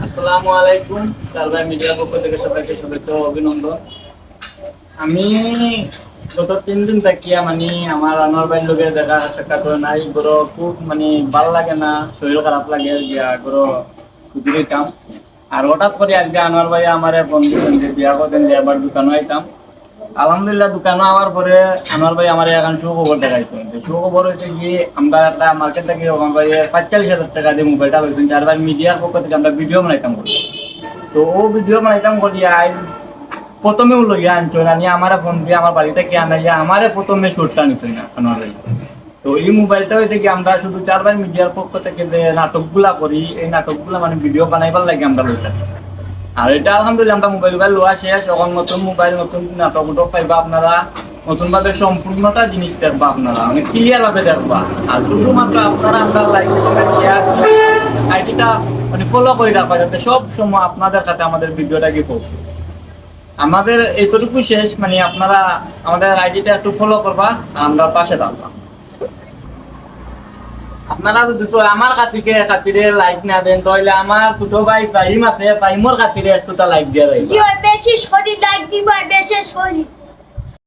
আসসালামু আলাইকুম। কালবাই মিডিয়ার পক্ষ থেকে সবাইকে শুভেচ্ছা ও অভিনন্দন। আমি গত 3 দিন থাকিয়া মানে আমার আনোয়ার ভাইয়ের লোকের দেখা সাক্ষাৎ করে নাই, গরো খুব মানে ভালো লাগে না, শরীর খারাপ লাগে গিয়া গরো খুঁজে কাম। আর হঠাৎ করে আজকে আনোয়ার ভাই আমারে ফোন দিলেন যে বিয়া করতেন যে আবার দোকানে আইতাম। আলহামদুলিল্লাহ দোকানে আওয়ার পরে আনোয়ার ভাই আমার এখন সুখবর দেখাইছেন। সুখবর হয়েছে কি, আমরা একটা মার্কেট থেকে আমার ভাই 45,000 টাকা দিয়ে মোবাইলটা পেয়েছেন, যার ভাই মিডিয়ার পক্ষ থেকে আমরা ভিডিও বানাইতাম করি। তো ও ভিডিও বানাইতাম করি প্রথমে লইয়া আনছো না নিয়ে আমার ফোন দিয়ে আমার বাড়িতে কে আনাইয়া আমারে প্রথমে শুটটা নিতই না আনোয়ার ভাই। তো এই মোবাইলটা হইতে কি আমরা শুধু 4 ভাই মিডিয়ার পক্ষ থেকে যে নাটকগুলা করি, এই নাটকগুলা মানে ভিডিও বানাইবার লাগে আমরা লইতাম। আর এটা আলহামদুলিল্লাহ আমরা মোবাইল লোয়া শেষ, এখন নতুন মোবাইল নতুন নাটক উটক পাইবা আপনারা, নতুন ভাবে সম্পূর্ণটা জিনিস দেখবা আপনারা, মানে ক্লিয়ার ভাবে দেখবা। আর শুধুমাত্র আপনারা আমরা লাইক কমেন্ট শেয়ার আইডিটা মানে ফলো করে রাখবা, যাতে সব সময় আপনাদের কাছে আমাদের ভিডিওটাকে পৌঁছে। আমাদের এইটুকু শেষ, মানে আপনারা আমাদের আইডিটা একটু ফলো করবা, আমরা পাশে থাকবা। আপনারা যদি আমার খাতিরে লাইক না দেন তাহলে আমার ছোট ভাই ফাহিম আছে, ফাহিমর খাতিরে একটুটা লাইক দিয়ে দেয়। বিশেষ করে লাইক দিবা, বিশেষ করে